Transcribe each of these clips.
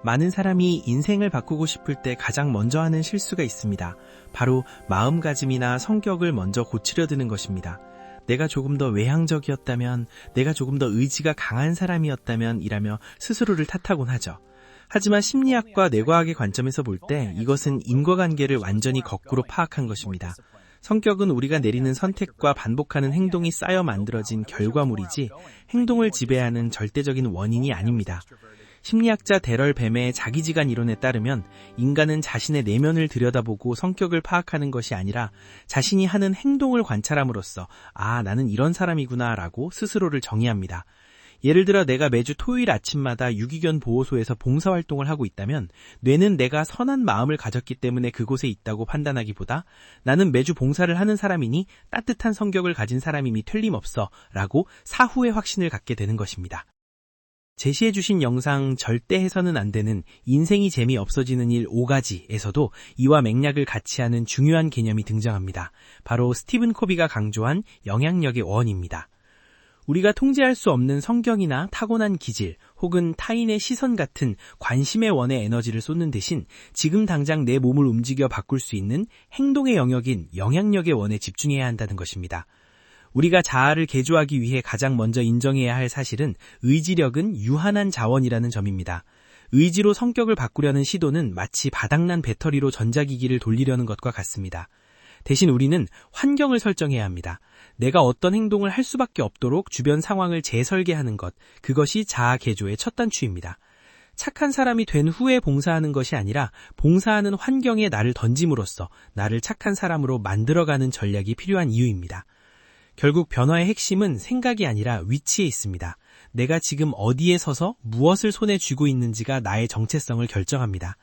많은 사람이 인생을 바꾸고 싶을 때 가장 먼저 하는 실수가 있습니다. 바로 마음가짐이나 성격을 먼저 고치려 드는 것입니다. 내가 조금 더 외향적이었다면, 내가 조금 더 의지가 강한 사람이었다면 이라며 스스로를 탓하곤 하죠. 하지만 심리학과 뇌과학의 관점에서 볼 때 이것은 인과관계를 완전히 거꾸로 파악한 것입니다. 성격은 우리가 내리는 선택과 반복하는 행동이 쌓여 만들어진 결과물이지 행동을 지배하는 절대적인 원인이 아닙니다. 심리학자 데럴 뱀의 자기지간 이론에 따르면 인간은 자신의 내면을 들여다보고 성격을 파악하는 것이 아니라 자신이 하는 행동을 관찰함으로써 나는 이런 사람이구나 라고 스스로를 정의합니다. 예를 들어 내가 매주 토요일 아침마다 유기견 보호소에서 봉사활동을 하고 있다면 뇌는 내가 선한 마음을 가졌기 때문에 그곳에 있다고 판단하기보다 나는 매주 봉사를 하는 사람이니 따뜻한 성격을 가진 사람임이 틀림없어 라고 사후의 확신을 갖게 되는 것입니다. 제시해주신 영상 절대 해서는 안 되는 인생이 재미없어지는 일 5가지에서도 이와 맥락을 같이 하는 중요한 개념이 등장합니다. 바로 스티븐 코비가 강조한 영향력의 원입니다. 우리가 통제할 수 없는 성격이나 타고난 기질 혹은 타인의 시선 같은 관심의 원에 에너지를 쏟는 대신 지금 당장 내 몸을 움직여 바꿀 수 있는 행동의 영역인 영향력의 원에 집중해야 한다는 것입니다. 우리가 자아를 개조하기 위해 가장 먼저 인정해야 할 사실은 의지력은 유한한 자원이라는 점입니다. 의지로 성격을 바꾸려는 시도는 마치 바닥난 배터리로 전자기기를 돌리려는 것과 같습니다. 대신 우리는 환경을 설정해야 합니다. 내가 어떤 행동을 할 수밖에 없도록 주변 상황을 재설계하는 것, 그것이 자아 개조의 첫 단추입니다. 착한 사람이 된 후에 봉사하는 것이 아니라 봉사하는 환경에 나를 던짐으로써 나를 착한 사람으로 만들어가는 전략이 필요한 이유입니다. 결국 변화의 핵심은 생각이 아니라 위치에 있습니다. 내가 지금 어디에 서서 무엇을 손에 쥐고 있는지가 나의 정체성을 결정합니다.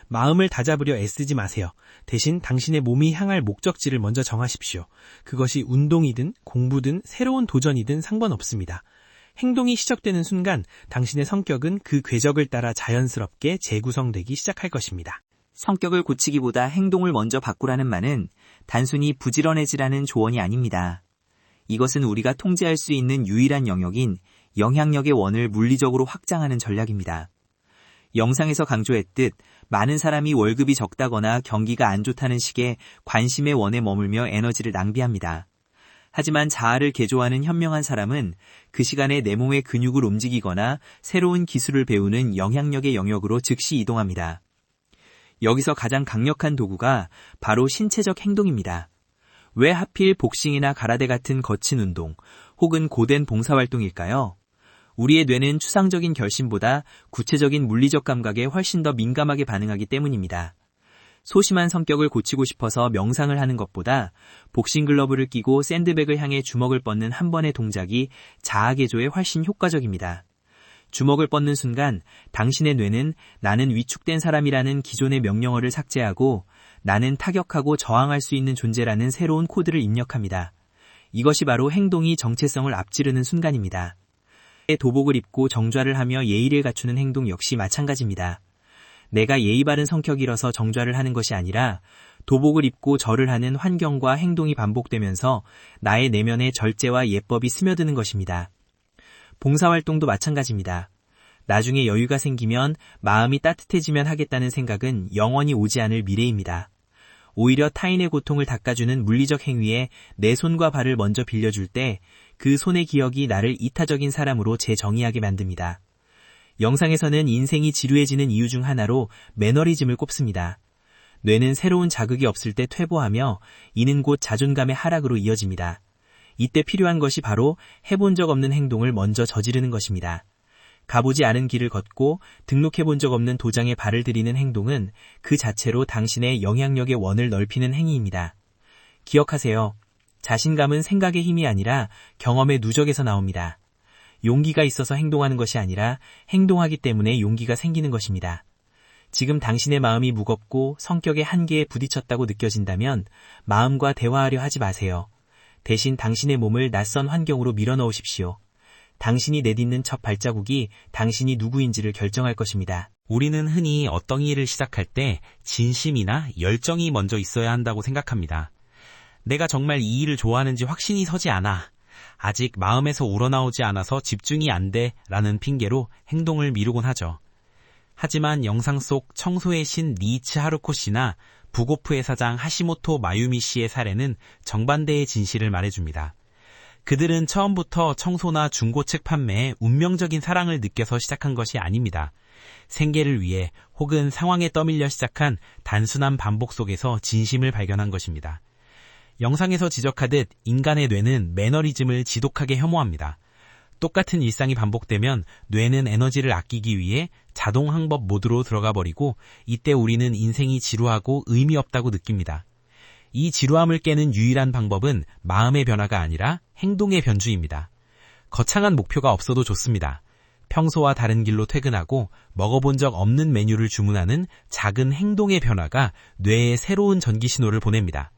마음을 다잡으려 애쓰지 마세요. 대신 당신의 몸이 향할 목적지를 먼저 정하십시오. 그것이 운동이든 공부든 새로운 도전이든 상관없습니다. 행동이 시작되는 순간 당신의 성격은 그 궤적을 따라 자연스럽게 재구성되기 시작할 것입니다. 성격을 고치기보다 행동을 먼저 바꾸라는 말은 단순히 부지런해지라는 조언이 아닙니다. 이것은 우리가 통제할 수 있는 유일한 영역인 영향력의 원을 물리적으로 확장하는 전략입니다. 영상에서 강조했듯 많은 사람이 월급이 적다거나 경기가 안 좋다는 식의 관심의 원에 머물며 에너지를 낭비합니다. 하지만 자아를 개조하는 현명한 사람은 그 시간에 내 몸의 근육을 움직이거나 새로운 기술을 배우는 영향력의 영역으로 즉시 이동합니다. 여기서 가장 강력한 도구가 바로 신체적 행동입니다. 왜 하필 복싱이나 가라데 같은 거친 운동 혹은 고된 봉사활동일까요? 우리의 뇌는 추상적인 결심보다 구체적인 물리적 감각에 훨씬 더 민감하게 반응하기 때문입니다. 소심한 성격을 고치고 싶어서 명상을 하는 것보다 복싱 글러브를 끼고 샌드백을 향해 주먹을 뻗는 한 번의 동작이 자아 개조에 훨씬 효과적입니다. 주먹을 뻗는 순간 당신의 뇌는 나는 위축된 사람이라는 기존의 명령어를 삭제하고 나는 타격하고 저항할 수 있는 존재라는 새로운 코드를 입력합니다. 이것이 바로 행동이 정체성을 앞지르는 순간입니다. 도복을 입고 정좌를 하며 예의를 갖추는 행동 역시 마찬가지입니다. 내가 예의 바른 성격이라서 정좌를 하는 것이 아니라 도복을 입고 절을 하는 환경과 행동이 반복되면서 나의 내면에 절제와 예법이 스며드는 것입니다. 봉사활동도 마찬가지입니다. 나중에 여유가 생기면 마음이 따뜻해지면 하겠다는 생각은 영원히 오지 않을 미래입니다. 오히려 타인의 고통을 닦아주는 물리적 행위에 내 손과 발을 먼저 빌려줄 때 그 손의 기억이 나를 이타적인 사람으로 재정의하게 만듭니다. 영상에서는 인생이 지루해지는 이유 중 하나로 매너리즘을 꼽습니다. 뇌는 새로운 자극이 없을 때 퇴보하며 이는 곧 자존감의 하락으로 이어집니다. 이때 필요한 것이 바로 해본 적 없는 행동을 먼저 저지르는 것입니다. 가보지 않은 길을 걷고 등록해본 적 없는 도장에 발을 들이는 행동은 그 자체로 당신의 영향력의 원을 넓히는 행위입니다. 기억하세요. 자신감은 생각의 힘이 아니라 경험의 누적에서 나옵니다. 용기가 있어서 행동하는 것이 아니라 행동하기 때문에 용기가 생기는 것입니다. 지금 당신의 마음이 무겁고 성격의 한계에 부딪혔다고 느껴진다면 마음과 대화하려 하지 마세요. 대신 당신의 몸을 낯선 환경으로 밀어넣으십시오. 당신이 내딛는 첫 발자국이 당신이 누구인지를 결정할 것입니다. 우리는 흔히 어떤 일을 시작할 때 진심이나 열정이 먼저 있어야 한다고 생각합니다. 내가 정말 이 일을 좋아하는지 확신이 서지 않아. 아직 마음에서 우러나오지 않아서 집중이 안 돼 라는 핑계로 행동을 미루곤 하죠. 하지만 영상 속 청소의 신 리이치 하루코 씨나 부고프의 사장 하시모토 마유미 씨의 사례는 정반대의 진실을 말해줍니다. 그들은 처음부터 청소나 중고책 판매에 운명적인 사랑을 느껴서 시작한 것이 아닙니다. 생계를 위해 혹은 상황에 떠밀려 시작한 단순한 반복 속에서 진심을 발견한 것입니다. 영상에서 지적하듯 인간의 뇌는 매너리즘을 지독하게 혐오합니다. 똑같은 일상이 반복되면 뇌는 에너지를 아끼기 위해 자동 항법 모드로 들어가 버리고 이때 우리는 인생이 지루하고 의미 없다고 느낍니다. 이 지루함을 깨는 유일한 방법은 마음의 변화가 아니라 행동의 변주입니다. 거창한 목표가 없어도 좋습니다. 평소와 다른 길로 퇴근하고 먹어본 적 없는 메뉴를 주문하는 작은 행동의 변화가 뇌에 새로운 전기 신호를 보냅니다.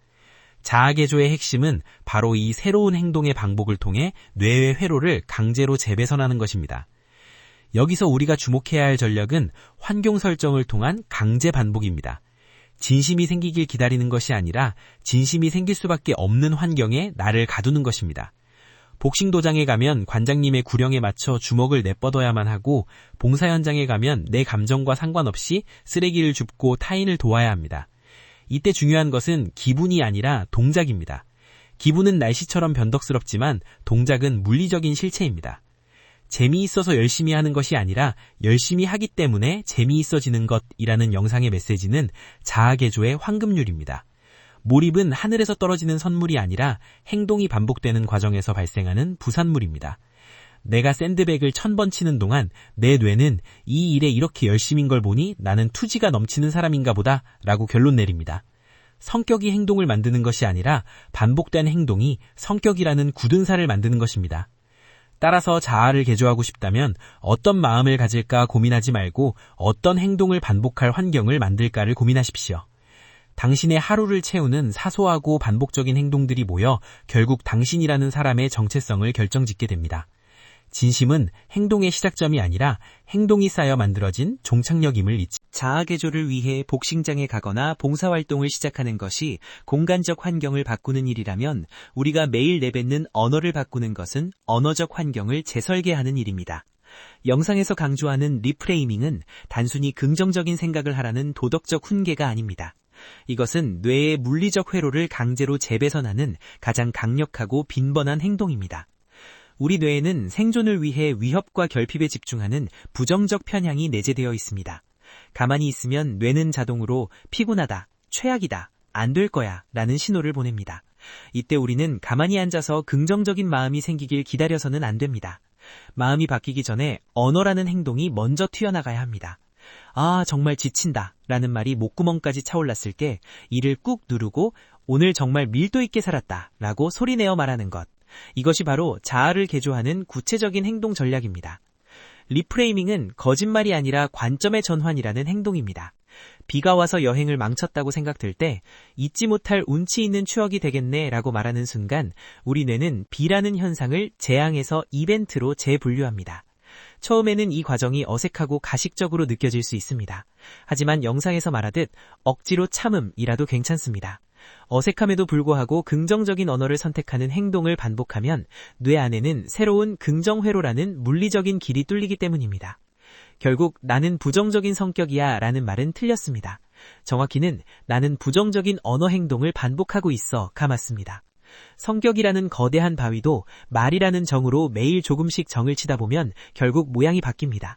자아개조의 핵심은 바로 이 새로운 행동의 반복을 통해 뇌의 회로를 강제로 재배선하는 것입니다. 여기서 우리가 주목해야 할 전략은 환경 설정을 통한 강제 반복입니다. 진심이 생기길 기다리는 것이 아니라 진심이 생길 수밖에 없는 환경에 나를 가두는 것입니다. 복싱 도장에 가면 관장님의 구령에 맞춰 주먹을 내뻗어야만 하고 봉사 현장에 가면 내 감정과 상관없이 쓰레기를 줍고 타인을 도와야 합니다. 이때 중요한 것은 기분이 아니라 동작입니다. 기분은 날씨처럼 변덕스럽지만 동작은 물리적인 실체입니다. 재미있어서 열심히 하는 것이 아니라 열심히 하기 때문에 재미있어지는 것이라는 영상의 메시지는 자아개조의 황금률입니다. 몰입은 하늘에서 떨어지는 선물이 아니라 행동이 반복되는 과정에서 발생하는 부산물입니다. 내가 샌드백을 1000번 치는 동안 내 뇌는 이 일에 이렇게 열심인 걸 보니 나는 투지가 넘치는 사람인가 보다 라고 결론 내립니다. 성격이 행동을 만드는 것이 아니라 반복된 행동이 성격이라는 굳은 살을 만드는 것입니다. 따라서 자아를 개조하고 싶다면 어떤 마음을 가질까 고민하지 말고 어떤 행동을 반복할 환경을 만들까를 고민하십시오. 당신의 하루를 채우는 사소하고 반복적인 행동들이 모여 결국 당신이라는 사람의 정체성을 결정짓게 됩니다. 진심은 행동의 시작점이 아니라 행동이 쌓여 만들어진 종착역임을 잊지. 자아개조를 위해 복싱장에 가거나 봉사활동을 시작하는 것이 공간적 환경을 바꾸는 일이라면 우리가 매일 내뱉는 언어를 바꾸는 것은 언어적 환경을 재설계하는 일입니다. 영상에서 강조하는 리프레이밍은 단순히 긍정적인 생각을 하라는 도덕적 훈계가 아닙니다. 이것은 뇌의 물리적 회로를 강제로 재배선하는 가장 강력하고 빈번한 행동입니다. 우리 뇌에는 생존을 위해 위협과 결핍에 집중하는 부정적 편향이 내재되어 있습니다. 가만히 있으면 뇌는 자동으로 피곤하다, 최악이다, 안 될 거야 라는 신호를 보냅니다. 이때 우리는 가만히 앉아서 긍정적인 마음이 생기길 기다려서는 안 됩니다. 마음이 바뀌기 전에 언어라는 행동이 먼저 튀어나가야 합니다. 아, 정말 지친다 라는 말이 목구멍까지 차올랐을 때 이를 꾹 누르고 오늘 정말 밀도 있게 살았다 라고 소리내어 말하는 것. 이것이 바로 자아를 개조하는 구체적인 행동 전략입니다. 리프레이밍은 거짓말이 아니라 관점의 전환이라는 행동입니다. 비가 와서 여행을 망쳤다고 생각될 때 잊지 못할 운치 있는 추억이 되겠네 라고 말하는 순간 우리 뇌는 비라는 현상을 재앙에서 이벤트로 재분류합니다. 처음에는 이 과정이 어색하고 가식적으로 느껴질 수 있습니다. 하지만 영상에서 말하듯 억지로 참음이라도 괜찮습니다. 어색함에도 불구하고 긍정적인 언어를 선택하는 행동을 반복하면 뇌 안에는 새로운 긍정회로라는 물리적인 길이 뚫리기 때문입니다. 결국 나는 부정적인 성격이야 라는 말은 틀렸습니다. 정확히는 나는 부정적인 언어 행동을 반복하고 있어가 맞습니다. 성격이라는 거대한 바위도 말이라는 정으로 매일 조금씩 정을 치다 보면 결국 모양이 바뀝니다.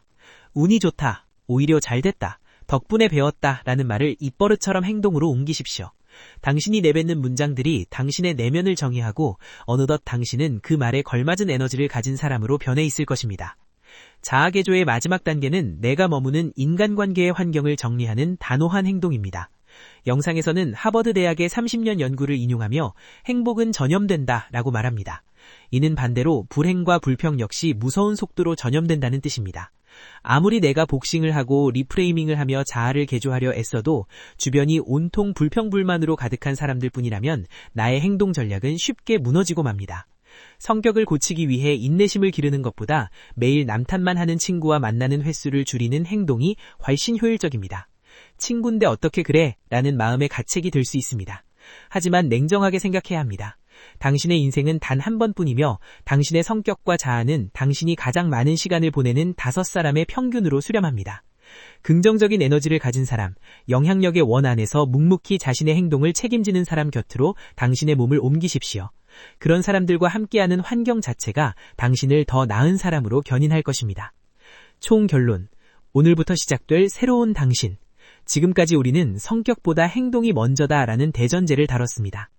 운이 좋다, 오히려 잘됐다, 덕분에 배웠다 라는 말을 입버릇처럼 행동으로 옮기십시오. 당신이 내뱉는 문장들이 당신의 내면을 정의하고 어느덧 당신은 그 말에 걸맞은 에너지를 가진 사람으로 변해 있을 것입니다. 자아개조의 마지막 단계는 내가 머무는 인간관계의 환경을 정리하는 단호한 행동입니다. 영상에서는 하버드 대학의 30년 연구를 인용하며 행복은 전염된다 라고 말합니다. 이는 반대로 불행과 불평 역시 무서운 속도로 전염된다는 뜻입니다. 아무리 내가 복싱을 하고 리프레이밍을 하며 자아를 개조하려 애써도 주변이 온통 불평불만으로 가득한 사람들 뿐이라면 나의 행동 전략은 쉽게 무너지고 맙니다. 성격을 고치기 위해 인내심을 기르는 것보다 매일 남탓만 하는 친구와 만나는 횟수를 줄이는 행동이 훨씬 효율적입니다. 친구인데 어떻게 그래? 라는 마음의 가책이 들 수 있습니다. 하지만 냉정하게 생각해야 합니다. 당신의 인생은 단 한 번뿐이며 당신의 성격과 자아는 당신이 가장 많은 시간을 보내는 5사람의 평균으로 수렴합니다. 긍정적인 에너지를 가진 사람, 영향력의 원 안에서 묵묵히 자신의 행동을 책임지는 사람 곁으로 당신의 몸을 옮기십시오. 그런 사람들과 함께하는 환경 자체가 당신을 더 나은 사람으로 견인할 것입니다. 총 결론. 오늘부터 시작될 새로운 당신. 지금까지 우리는 성격보다 행동이 먼저다라는 대전제를 다뤘습니다.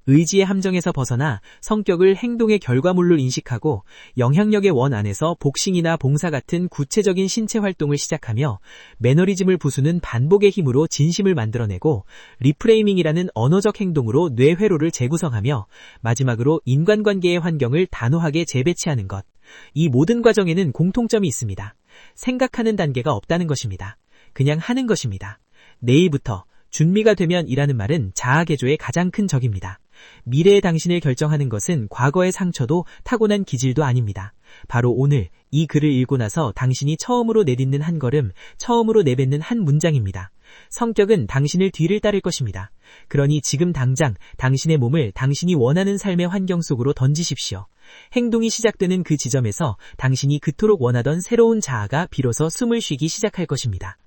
의지의 함정에서 벗어나 성격을 행동의 결과물로 인식하고 영향력의 원 안에서 복싱이나 봉사 같은 구체적인 신체 활동을 시작하며 매너리즘을 부수는 반복의 힘으로 진심을 만들어내고 리프레이밍이라는 언어적 행동으로 뇌 회로를 재구성하며 마지막으로 인간관계의 환경을 단호하게 재배치하는 것. 이 모든 과정에는 공통점이 있습니다. 생각하는 단계가 없다는 것입니다. 그냥 하는 것입니다. 내일부터 준비가 되면 이라는 말은 자아개조의 가장 큰 적입니다. 미래의 당신을 결정하는 것은 과거의 상처도 타고난 기질도 아닙니다. 바로 오늘 이 글을 읽고 나서 당신이 처음으로 내딛는 한 걸음, 처음으로 내뱉는 한 문장입니다. 성격은 당신을 뒤를 따를 것입니다. 그러니 지금 당장 당신의 몸을 당신이 원하는 삶의 환경 속으로 던지십시오. 행동이 시작되는 그 지점에서 당신이 그토록 원하던 새로운 자아가 비로소 숨을 쉬기 시작할 것입니다.